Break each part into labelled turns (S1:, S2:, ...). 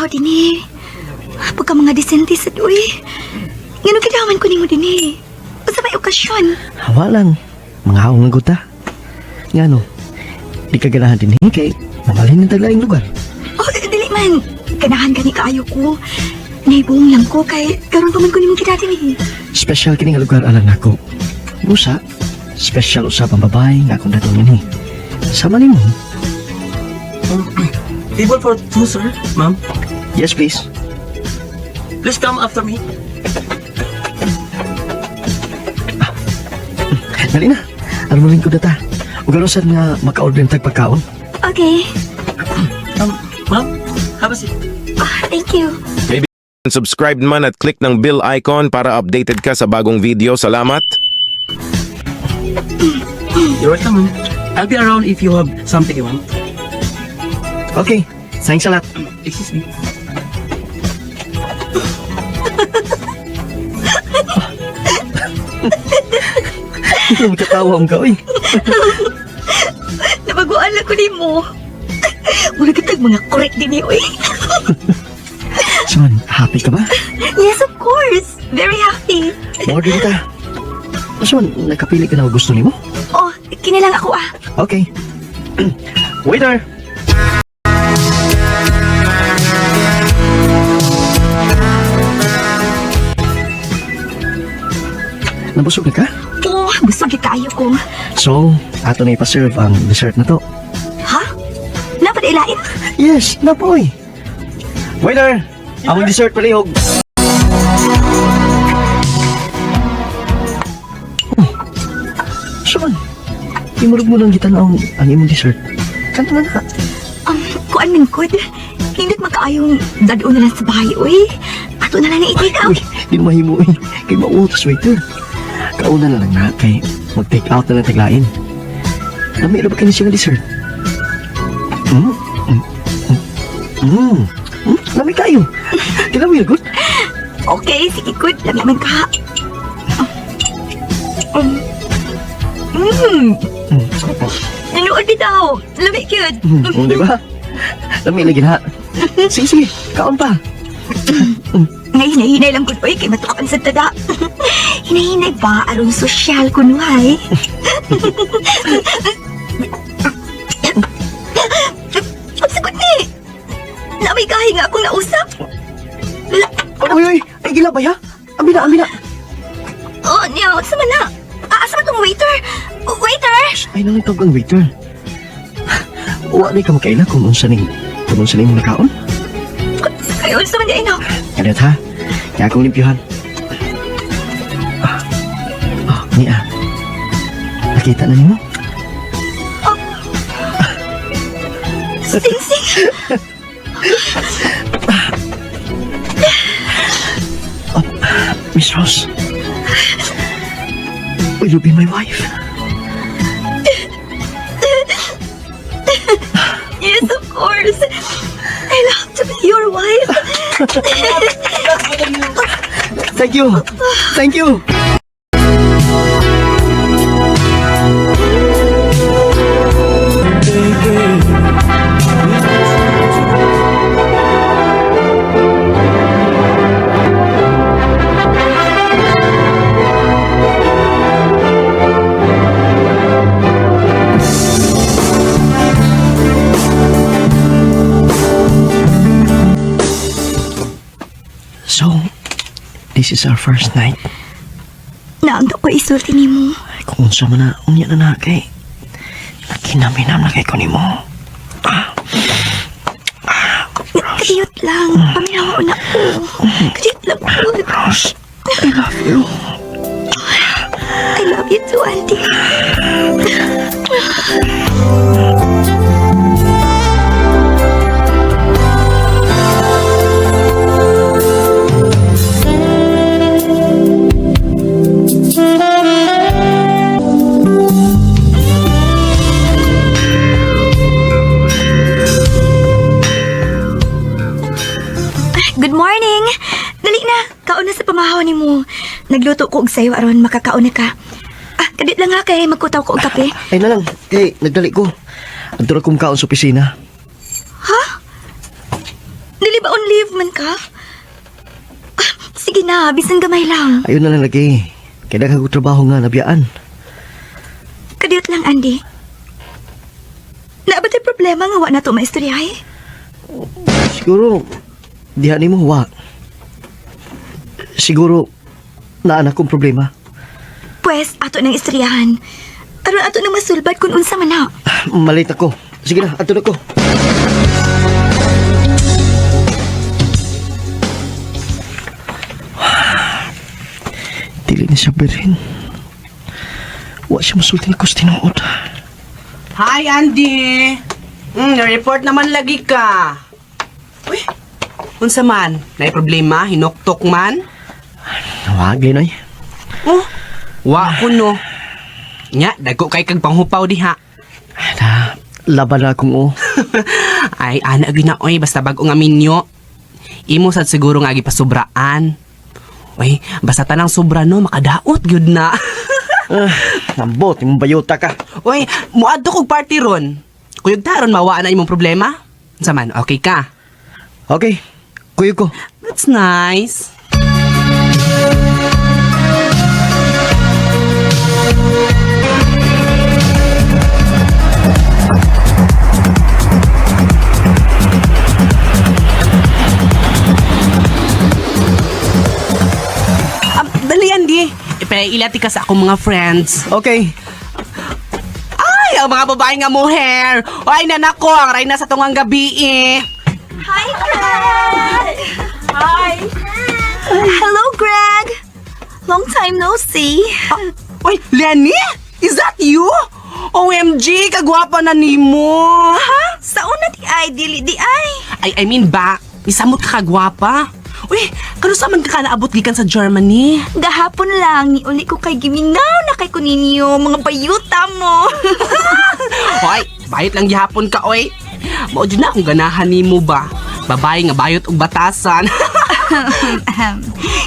S1: tao din eh. Pagka mga disente sa doy. Ganun kidaman ko nimo din eh. Sa may okasyon.
S2: Hawa lang. Mga haong ng guta. Nga no, di ka ganahan din kay mamalhin ng taglaing lugar.
S1: Oh, dili man. Ganahan gani kaayo ko. Naibong lang ko kay karon pa man ko nimo kita din eh.
S2: Special kini nga lugar alang nako. Busa, special usap ang babae nga akong datong ini. Sama nimo.
S3: Table for two, sir. Ma'am,
S2: Yes, please.
S3: please come after me.
S2: Dali na. Ano mo ko data? Ug ano sad nga maka-order ng tagpagkaon?
S1: Okay.
S3: Ma'am, have a seat.
S1: Thank you.
S4: Subscribe man at click ng bell icon para updated ka sa bagong video. Salamat!
S3: You're welcome, ma'am. I'll be around if you have something you want.
S2: Okay. Thanks a lot.
S3: Excuse me.
S2: Hindi katawa ang gawin.
S1: Nabaguan lang ko nimo. Muna kitag mga correct din eh, uy.
S2: Son, happy ka ba?
S1: Yes, of course. Very happy.
S2: Order kita. Son, nakapili ka na gusto nimo?
S1: Oh, kinilang ako ah.
S2: Okay. Waiter! Nabusog na ka?
S1: Oh, busog yung kayo ko.
S2: So, ato na ipaserve ang dessert na to.
S1: Ha? Napadilain?
S2: Yes, napoy. Waiter! Ang dessert palihog. Son, imurog mo lang kita na ang imong dessert. Kanto na na.
S1: Kuan min kod. Hindi makayong dado na lang sa bahay, uy. Ato na lang na i-take out.
S2: Uy, di na mahimo eh. Kay mautos, waiter. Kauna na lang na kay mag-take out na lang taglain. Nami na ba kayo siya ng dessert? Nami kayo. Kinawil, good?
S1: Okay, sige, good. Lami man ka. Nanood din daw. Lami, good.
S2: Di ba? Nami lagi na. Sige, sige. Kaon pa.
S1: Hinay-hinay lang ko, uy, kay matukan sa tada. Hinay-hinay ba? Aron sosyal ko nuhay. Ang sagot ni. Namay kahi nga akong nausap.
S2: Uy, uy. Ay, gila ba ya? Amina, amina.
S1: Oh, niya, sama na. Asa ba tong waiter? Waiter!
S2: Ay, nang tawag ang waiter. Uwa na ka makaila kung unsa ning nakaon?
S1: Ayun, sama niya, ino.
S2: Kalit ha? Kaya akong limpyuhan. Nia. Nakita na niyo?
S1: Sing-sing.
S2: Miss Rose. Will you be my wife?
S1: Yes, of course. I love to be your wife.
S2: Thank you. Thank you. So, this is our first night.
S1: Naamdo ko isulti ni mo.
S2: Ay, kung unsa man na, unya na kay. Nakinaminam na kay ko ni mo.
S1: Kadiyot lang. Paminawa na ko. Kadiyot lang ko.
S2: Rose, I love you.
S1: I love you too, Auntie. Good morning! Dali na, kaon na sa pamahaw ni mo. Nagluto ko og sayo aron makakaon na ka. Kadit lang ha kay magkutaw ko og kape.
S2: Ay na lang, kay nagdali ko. Antura kong kaon sa opisina.
S1: Ha? Dili Di ba on leave man ka? Ah, sige na, bisan gamay lang.
S2: Ayun na lang lagi. Kaya kag trabaho nga nabiyaan.
S1: Kadiyot lang, Andy. Naabot yung problema nga wa na to maistoryahe?
S2: Siguro, diha ni mo, wa. Siguro, naanak kong problema.
S1: Pwes, ato nang istoryahan. Aron ato nang masulbad kung unsa man na.
S2: Malit ako. Sige na, ato na ko. Dili ni siya berin. Wa siya masulti ni Kustinood.
S3: Hi, Andy! Na-report naman lagi ka. Uy, unsa man? May problema? Hinoktok man?
S2: Wag, Linoy.
S3: Oh, wa ko no. Nya, dago kay kag panghupaw diha.
S2: Na, laban na akong o.
S3: Ay, ana ginaoy, basta bago nga minyo. Imo sad siguro nga gipasubraan. Uy, basta tanang sobra no, makadaot gyud na.
S2: Nambot, yung bayuta ka.
S3: Uy, muadto kog party ron. Kuyog taron mawaan na imong problema. Unsa man, okay ka?
S2: Okay, kuyo ko.
S3: That's nice. Dali, Andy. Ipailati ka sa akong mga friends.
S2: Okay.
S3: Ay, ang mga babae nga mohair. Ay, nanako, ang reyna sa tungang gabi eh.
S1: Hi, Greg! Hi! Hello, Greg! Long time no see.
S3: Uy, Lenny? Is that you? OMG, kagwapa na nimo.
S1: Ha? Sa una di ay, dili di ay.
S3: I mean ba, isamot ka kagwapa. Uy, kano sa man ka naabot gikan sa Germany?
S1: Gahapon lang, ni uli ko kay gimingaw na kay kuninyo, mga bayuta mo.
S3: Hoy, bayot lang gihapon ka, oy. Mao jud na akong ganahan nimo ba. Babae nga bayot og batasan.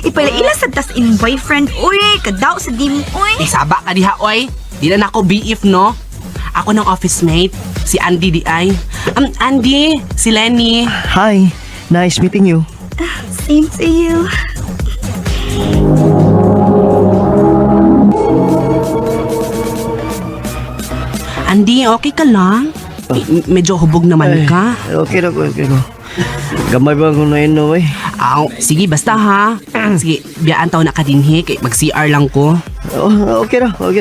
S1: Ipaila sa tas in boyfriend, uy, kadaw sa dim, uy.
S3: Isaba ka diha, oy. Di na nako BF, no? Ako ng office mate, si Andy di ay. Andy, si Lenny.
S2: Hi, nice meeting you.
S1: Same to you.
S3: Andy, okay ka lang? Medyo hubog naman ka.
S2: Okay na ko, okay ko. Gamay ba kung nainom eh?
S3: Aw, sige, basta ha. Sige, biyaan taon na ka dinhi, kay mag-CR lang ko.
S2: Oh, okay na ko.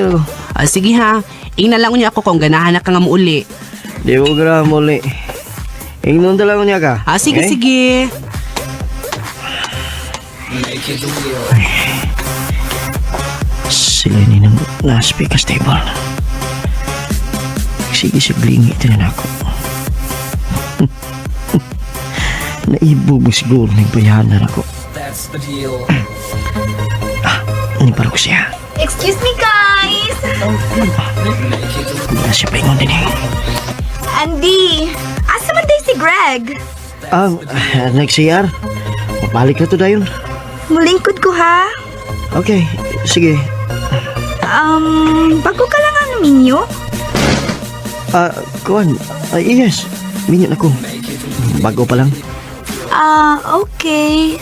S3: Sige ha, ingnan lang niya ako kung ganahan na ka nga muuli.
S2: Di mo gra muli. Ingnon talaga niya ka.
S3: Sige,
S2: okay?
S3: sige.
S2: Sila ni nang naspi ka stable. Sige si blingi ito na ako. Naibo mo siguro ng bayanan ako.
S5: That's the deal.
S2: Ini para ko siya.
S1: Excuse me, guys.
S2: Hindi na siya paingon din eh.
S1: Andy, asa man day si Greg?
S2: Nag-CR. Mabalik na to dayon.
S1: Mulingkod ko, ha?
S2: Okay, sige.
S1: Bago ka lang ang minyo?
S2: Kuan. Yes. Minyan ako. Bago pa lang.
S1: Okay.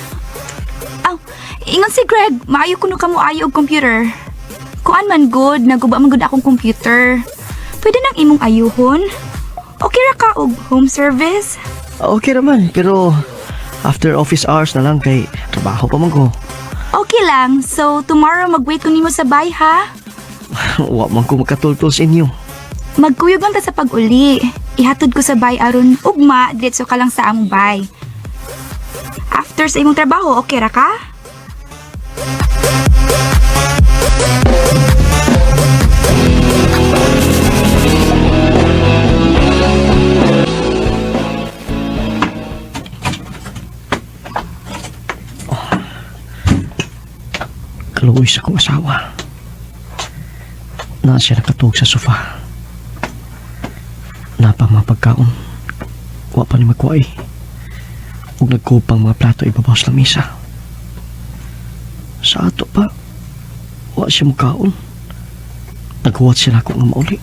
S1: Ingon si Greg, maayo ko no kamo ayo og computer. Kuan man good, naguba man good akong computer. Pwede nang imong ayuhon? Okay ra ka og home service?
S2: Okay naman, pero after office hours na lang kay trabaho pa man ko.
S1: Okay lang. So, tomorrow mag-wait ko nimo sa bay, ha?
S2: Wa man ko makatultol sa inyo.
S1: Magkuyog lang ta sa pag-uli. Ihatod ko sa bay aron ugma, diretso ka lang sa among bay. After sa imong trabaho, okay ra ka?
S2: Kaluoy sa kong asawa. Na siya nakatulog sa sofa. Napa mga pagkaon. Wa pa ni magkuhay. Huwag nagkupang mga plato ibabaw sa lamisa. Sa ato pa, wa siya makaon. Naghuwat siya na ako nga mauli.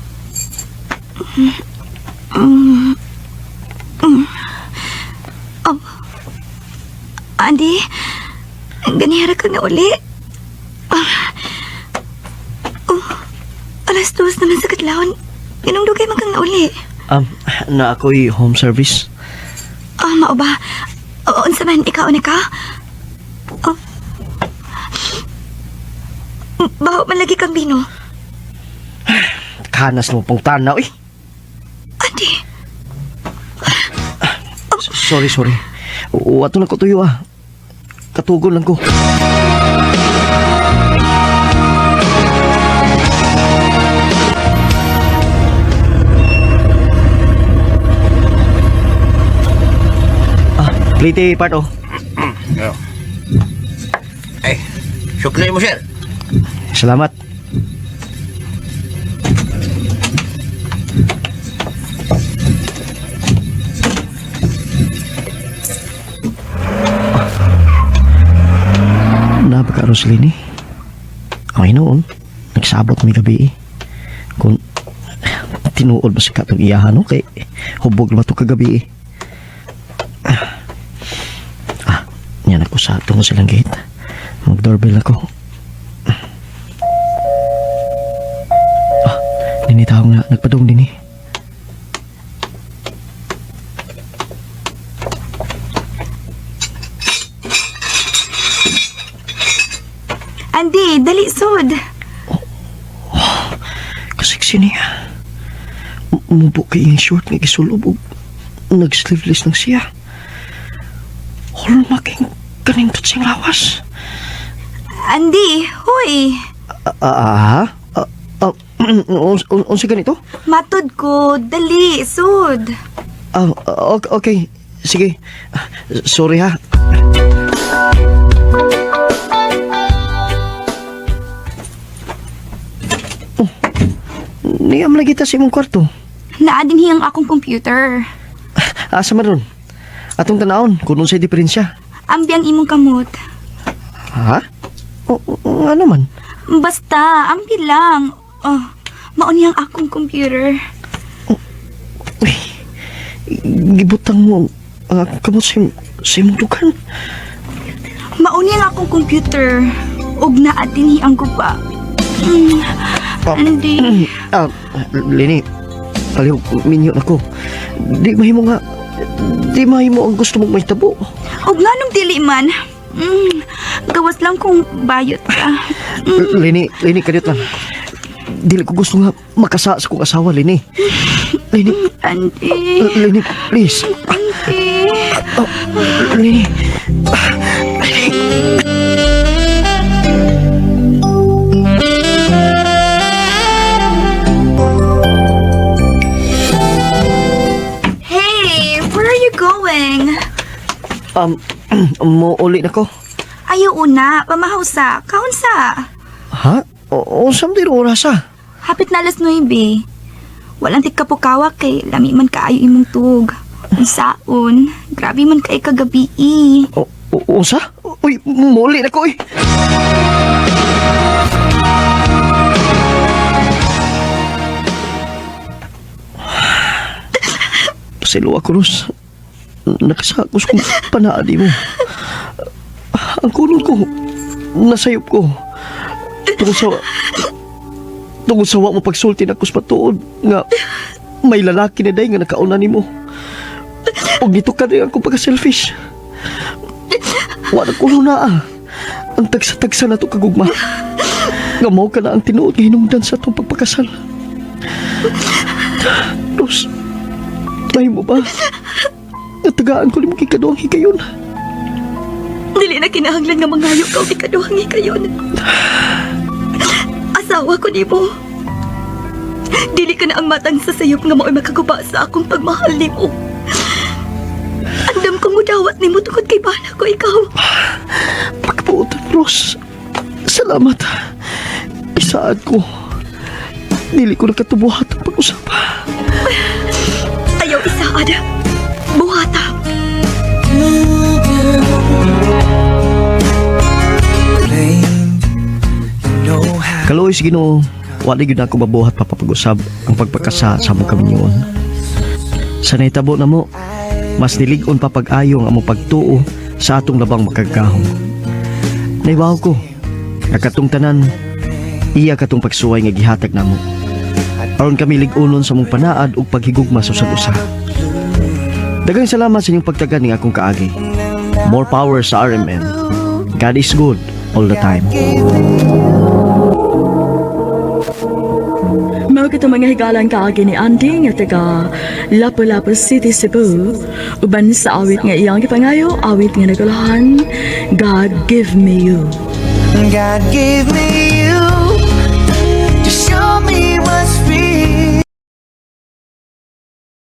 S1: Andi. Ganihara ka na uli. Alas 2 naman sa kadlawon. Ganong dugay man kang na uli.
S2: Na ako'y home service.
S1: Mao ba? Unsa man ikaw ni ka? Baho man lagi kang bino.
S2: Kanas mo pong tanaw eh.
S1: Andi.
S2: Sorry. Wato na ko tuyo Katugon lang ko. Plite part
S5: Ay, supply mo, sir.
S2: Salamat. Napaka Roslini. Ang inoon, nagsabot may gabi Kung tinuod ba si katong iyahan no? Kay hubog naman ito kagabi Yan ako sa tungo silang gate. Mag-doorbell ako. Ninitaw nga, nagpadong din
S1: Andi, dali sud.
S2: Kasiksi niya. Mubo kay yung short nga gisulubog. Nag-sleeveless lang siya. Making kanindot siyang lawas.
S1: Andi, huy.
S2: Unsa ganito?
S1: Matud ko, dali sud.
S2: Okay. Sige. Sorry ha. Niyam lagi ta sa imong kwarto.
S1: Naadin hiyang akong computer.
S2: Asa man ron? Atong tanawon, kung unsay diferensya.
S1: Ambiyang imong kamot.
S2: Ha? Ano man?
S1: Basta, ambi lang. Mauni ang akong computer.
S2: Uy, gibutang mo ang akong kamot sa imong dugan.
S1: Mauni ang akong computer. Ug naadin hiyang guba. Andi.
S2: Lini, palihog minyo na ko. Di mahimo ang gusto mong mahitabo.
S1: Ug nganong dili man. Gawas lang kung bayot ka.
S2: Lini, kadiyot lang. Dili ko gusto nga makasa sa kong asawa, Lini. Lini,
S1: Andi.
S2: Lini, please.
S1: Andi.
S2: Lini.
S1: Hey, where are you going?
S2: Uli na ko.
S1: Ayaw una, pamahawsa. Kaunsa?
S2: Ha? O samdi ro oras
S1: Hapit na alas 9. Walang tigkapukawa kay lami man kaayo imong tug. Unsaon, grabe man kay kagabi.
S2: Unsa? Uy, muli na ko eh. Pasilo ako, Ros. Nakasakos kong panaadi mo. Ang kulong ko, nasayop ko. Tungkol sa wa mo pagsulti na kus patuod nga may lalaki na day nga nakauna ni mo. O dito ka rin ako pagka-selfish. Wala ko na ang tagsa-tagsa na to kagugma. Nga mao ka na ang tinuod nga hinungdan sa itong pagpakasal. Ros, tayo mo ba? Natagaan ko ni mo kikaduang hikayon.
S1: Dili na kinahanglan nga mangayo ka o ikaduhangi kayon. Asawa ko ni mo. Dili ka na ang matang sasayop nga mao'y makaguba sa akong pagmahal ni mo. Andam kong mudawat ni mo tungkol kay bana ko ikaw.
S2: Pagpuutan, Ros. Salamat. Isaad ko. Dili ko nakatubuhat ang pag-usap.
S1: Ayaw isaad. Buhata.
S2: Kaloy, Ginoo, wala yun ako mabuhat papapag-usab ang pagpakasa sa among kaminyoon. Sa naitabo na mo, mas nilig-on pa pag-ayong among pagtuo sa atong labang makagkahom. Naibaw ko, nakatong tanan, iya katong pagsuway nga gihatag namo. Aron kami lig-unon sa mong panaad ug paghigugma sa usag-usa. Daghang salamat sa inyong pagtagan ning akong kaagi. More power sa RMN. God is good all the time.
S6: Mao kita mga higalan kaagi ni Andy nga taga Lapu-Lapu City, Cebu. Uban sa awit nga iyang gipangayo, awit nga nagulahan, God give me you.
S7: God gave me you to show me what's real.